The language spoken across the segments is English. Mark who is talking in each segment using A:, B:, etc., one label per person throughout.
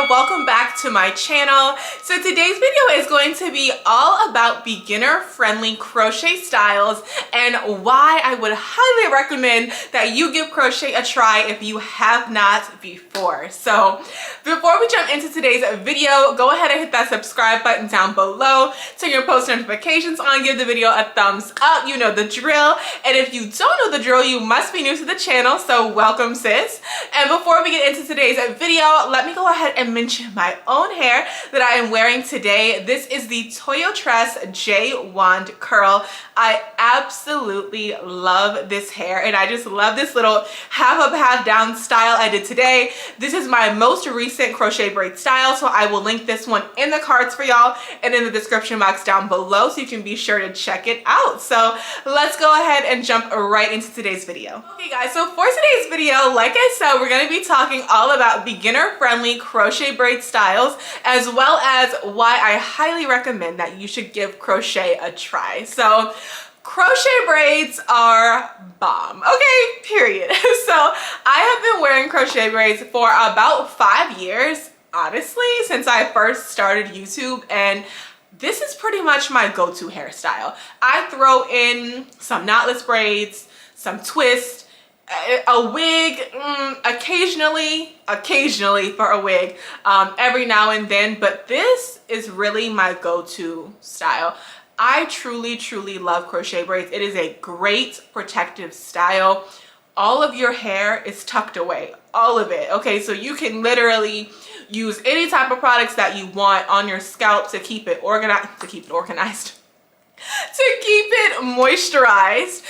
A: Welcome back to my channel. So today's video is going to be all about beginner friendly crochet styles and why I would highly recommend that you give crochet a try if you have not before. So before we jump into today's video, go ahead and hit that subscribe button down below, turn your post notifications on, give the video a thumbs up, you know the drill. And if you don't know the drill, you must be new to the channel, so welcome sis. And before we get into today's video, let me go ahead and mention my own hair that I am wearing today. This is the Toyo Tress J Wand Curl. I absolutely love this hair and I just love this little half up half down style I did today. This is my most recent crochet braid style, so I will link this one in the cards for y'all and in the description box down below, so you can be sure to check it out. So let's go ahead and jump right into today's video. Okay guys, so for today's video, like I said, we're going to be talking all about beginner friendly crochet braid styles, as well as why I highly recommend that you should give crochet a try. So crochet braids are bomb, okay, period. So I have been wearing crochet braids for about 5 years, honestly, since I first started YouTube, and this is pretty much my go-to hairstyle. I throw in some knotless braids, some twists, a wig, occasionally for a wig, every now and then, but this is really my go-to style. I truly love crochet braids. It is a great protective style. All of your hair is tucked away, all of it, okay? So you can literally use any type of products that you want on your scalp to keep it organized, to keep it moisturized,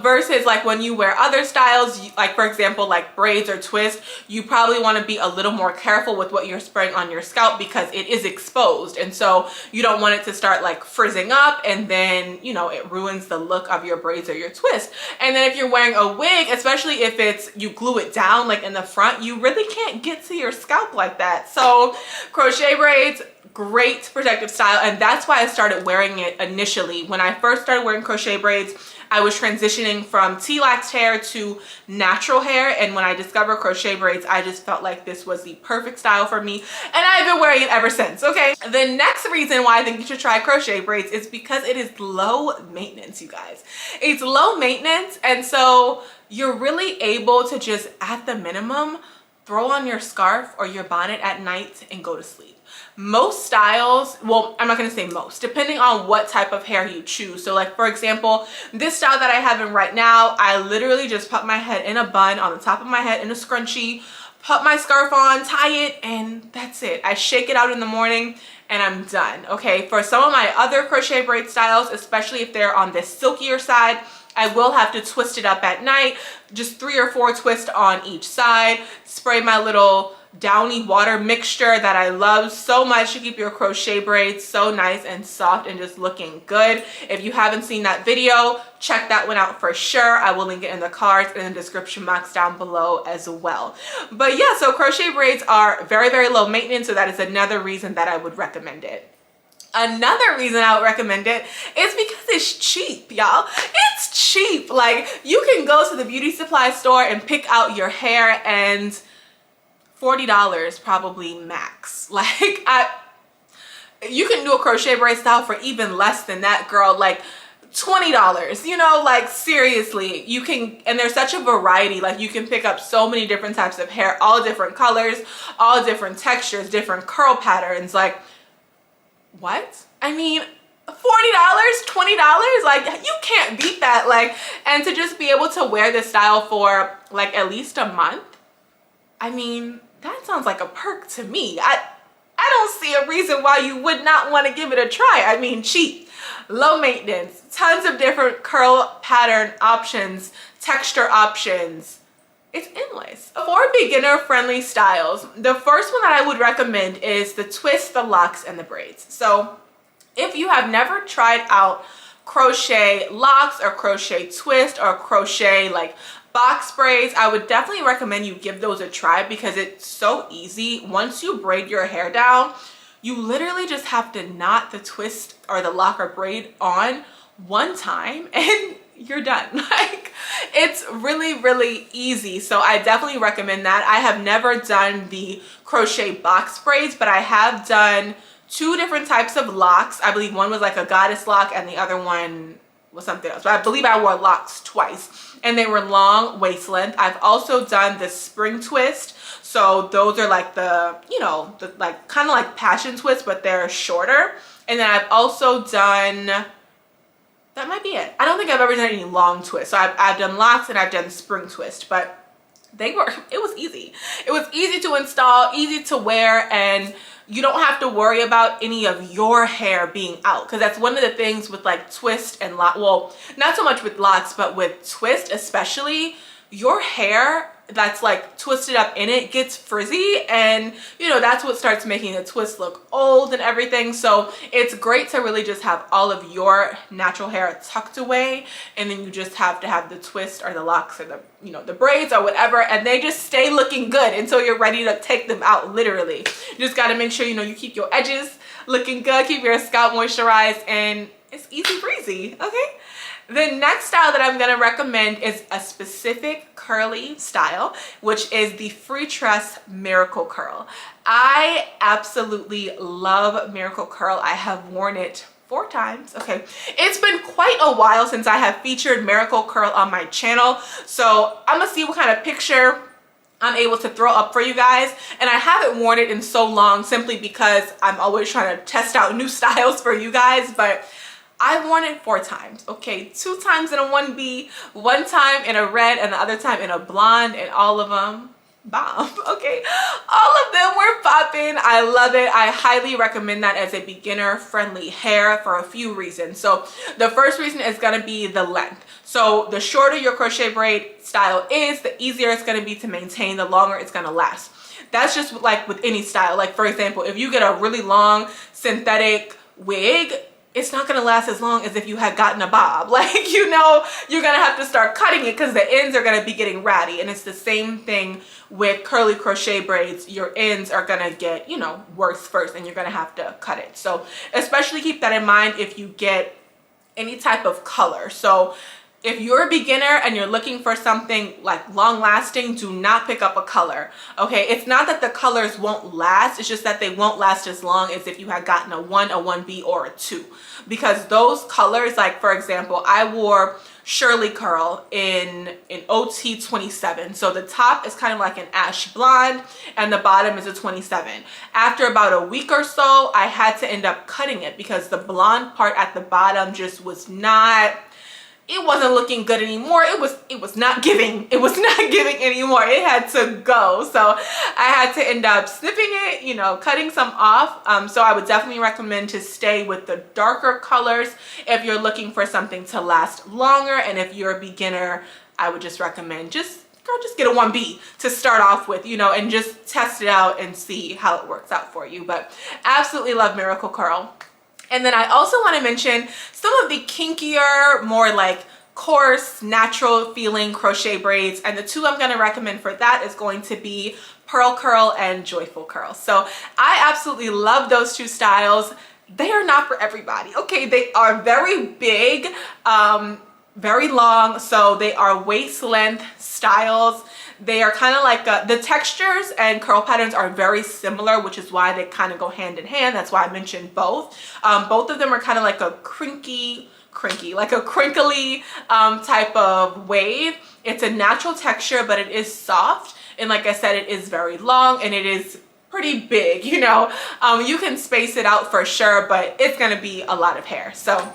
A: versus like when you wear other styles, like for example like braids or twists, you probably want to be a little more careful with what you're spraying on your scalp because it is exposed, and so you don't want it to start like frizzing up and then, you know, it ruins the look of your braids or your twist. And then if you're wearing a wig, especially if it's, you glue it down like in the front, you really can't get to your scalp like that. So crochet braids, great protective style, and that's why I started wearing it initially. When I first started wearing crochet braids, I was transitioning from T-lax hair to natural hair, and when I discovered crochet braids, I just felt like this was the perfect style for me, and I've been wearing it ever since, okay? The next reason why I think you should try crochet braids is because it is low maintenance, you guys. It's low maintenance, and so you're really able to just, at the minimum, throw on your scarf or your bonnet at night and go to sleep. Most styles, well, I'm not going to say most, depending on what type of hair you choose. So like for example, this style that I have in right now, I literally just put my head in a bun on the top of my head in a scrunchie, put my scarf on, tie it, and that's it. I shake it out in the morning and I'm done. Okay, for some of my other crochet braid styles, especially if they're on the silkier side, I will have to twist it up at night, just 3 or 4 twists on each side, spray my little downy water mixture that I love so much to keep your crochet braids so nice and soft and just looking good. If you haven't seen that video, check that one out for sure. I will link it in the cards and in the description box down below as well. But yeah, so crochet braids are very low maintenance, so that is another reason that I would recommend it. Another reason I would recommend it is because it's cheap, y'all. It's cheap. Like, you can go to the beauty supply store and pick out your hair and $40 probably max. Like, you can do a crochet braid style for even less than that, girl. Like $20, you know, like seriously, you can, and there's such a variety. Like, you can pick up so many different types of hair, all different colors, all different textures, different curl patterns. Like, what? I mean, $40, $20, like you can't beat that. Like, and to just be able to wear this style for like at least a month, I mean, that sounds like a perk to me. I don't see a reason why you would not want to give it a try. I mean, cheap, low maintenance, tons of different curl pattern options, texture options. It's endless. For beginner friendly styles, the first one that I would recommend is the twists, the locks, and the braids. So if you have never tried out crochet locks or crochet twist or crochet like Box braids, I would definitely recommend you give those a try because it's so easy. Once you braid your hair down, you literally just have to knot the twist or the lock or braid on one time and you're done. Like, it's really, really easy. So I definitely recommend that. I have never done the crochet box braids, but I have done 2 different types of locks. I believe one was like a goddess lock and the other one was something else. But I believe I wore locks twice and they were long waist length. I've also done the spring twist. So those are like the, you know, the like kind of like passion twist, but they're shorter. And then I've also done, that might be it. I don't think I've ever done any long twists. So I've done locks and I've done spring twist, but it was easy. It was easy to install, easy to wear, and you don't have to worry about any of your hair being out, because that's one of the things with like twist and lock. Well, not so much with locks, but with twist especially, your hair that's like twisted up in it gets frizzy, and you know, that's what starts making the twist look old and everything. So it's great to really just have all of your natural hair tucked away, and then you just have to have the twist or the locks or the, you know, the braids or whatever, and they just stay looking good until you're ready to take them out. Literally, you just got to make sure, you know, you keep your edges looking good, keep your scalp moisturized, and it's easy breezy. Okay, the next style that I'm going to recommend is a specific curly style, which is the free tress miracle curl. I absolutely love miracle curl. I have worn it 4 times. Okay, it's been quite a while since I have featured miracle curl on my channel, so I'm gonna see what kind of picture I'm able to throw up for you guys. And I haven't worn it in so long simply because I'm always trying to test out new styles for you guys, but I've worn it 4 times. Okay, 2 times in a 1B, 1 time in a red, and the other time in a blonde, and all of them bomb. Okay, all of them were popping. I love it. I highly recommend that as a beginner friendly hair for a few reasons. So the first reason is going to be the length. So the shorter your crochet braid style is, the easier it's going to be to maintain, the longer it's going to last. That's just like with any style. Like for example, if you get a really long synthetic wig, it's not going to last as long as if you had gotten a bob. Like, you know, you're going to have to start cutting it because the ends are going to be getting ratty. And it's the same thing with curly crochet braids. Your ends are going to get, you know, worse first, and you're going to have to cut it. So especially keep that in mind if you get any type of color. So if you're a beginner and you're looking for something like long lasting, do not pick up a color. Okay, it's not that the colors won't last, it's just that they won't last as long as if you had gotten a 1, a 1B, or a 2. Because those colors, like for example, I wore Shirley curl in OT 27. So the top is kind of like an ash blonde and the bottom is a 27. After about a week or so, I had to end up cutting it because the blonde part at the bottom just was not, it wasn't looking good anymore. It was not giving. It was not giving anymore. It had to go. So I had to end up snipping it, you know, cutting some off. So I would definitely recommend to stay with the darker colors if you're looking for something to last longer. And if you're a beginner, I would just recommend just get a 1B to start off with, you know, and just test it out and see how it works out for you. But absolutely love miracle curl. And then I also want to mention some of the kinkier, more like coarse, natural feeling crochet braids. And the 2 I'm going to recommend for that is going to be Pearl Curl and Joyful Curl. So I absolutely love those 2 styles. They are not for everybody. Okay, they are very big, very long. So they are waist length styles. They are kind of like, the textures and curl patterns are very similar, which is why they kind of go hand in hand. That's why I mentioned both. Both of them are kind of like a crinkly type of wave. It's a natural texture, but it is soft. And like I said, it is very long and it is pretty big, you know. You can space it out for sure, but it's going to be a lot of hair. So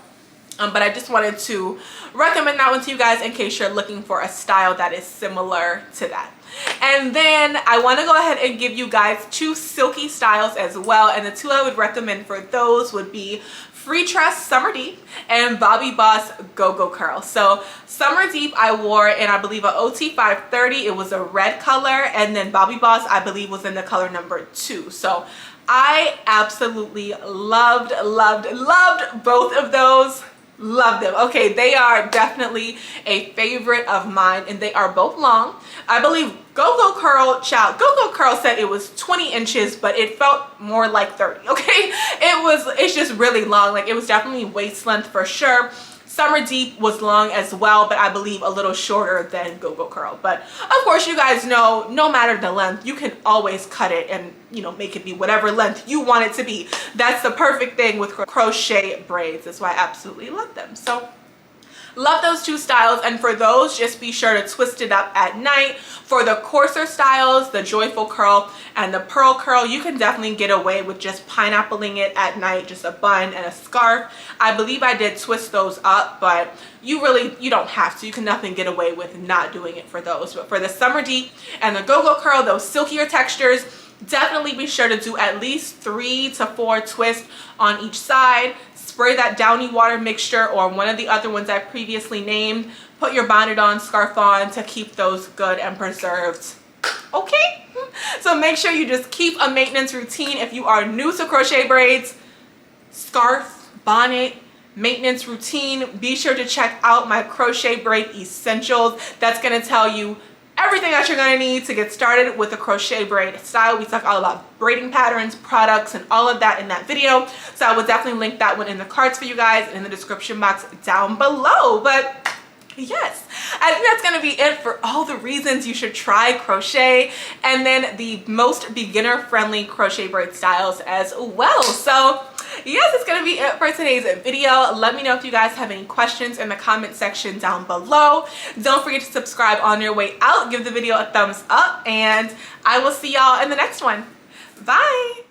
A: but I just wanted to recommend that one to you guys in case you're looking for a style that is similar to that. And then I want to go ahead and give you guys 2 silky styles as well. And the 2 I would recommend for those would be Free Tress Summer Deep and Bobbi Boss Go-Go Curl. So Summer Deep I wore in, I believe, a OT 530. It was a red color. And then Bobbi Boss, I believe, was in the color number 2. So I absolutely loved both of those. Love them. Okay, they are definitely a favorite of mine, and they are both long. I believe Go-Go Curl, Go-Go Curl said it was 20 inches, but it felt more like 30, okay? It's just really long. Like, it was definitely waist length for sure. Summer Deep was long as well, but I believe a little shorter than Go-Go Curl. But of course, you guys know, no matter the length, you can always cut it and, you know, make it be whatever length you want it to be. That's the perfect thing with crochet braids. That's why I absolutely love them. So love those two styles, and for those, just be sure to twist it up at night. For the coarser styles, the Joyful Curl and the Pearl Curl, you can definitely get away with just pineappling it at night, just a bun and a scarf. I believe I did twist those up, but you don't have to. You can definitely get away with not doing it for those. But for the Summer Deep and the Go-Go Curl, those silkier textures, definitely be sure to do at least 3 to 4 twists on each side. Spray that Downy Water mixture or one of the other ones I previously named. Put your bonnet on, scarf on to keep those good and preserved. Okay? So make sure you just keep a maintenance routine. If you are new to crochet braids, scarf, bonnet, maintenance routine, be sure to check out my Crochet Braid Essentials. That's going to tell you everything that you're going to need to get started with the crochet braid style. We talk all about braiding patterns, products, and all of that in that video. So I will definitely link that one in the cards for you guys and in the description box down below. But yes, I think that's going to be it for all the reasons you should try crochet, and then the most beginner friendly crochet braid styles as well. So yes, it's going to be it for today's video. Let me know if you guys have any questions in the comment section down below. Don't forget to subscribe on your way out. Give the video a thumbs up, and I will see y'all in the next one. Bye.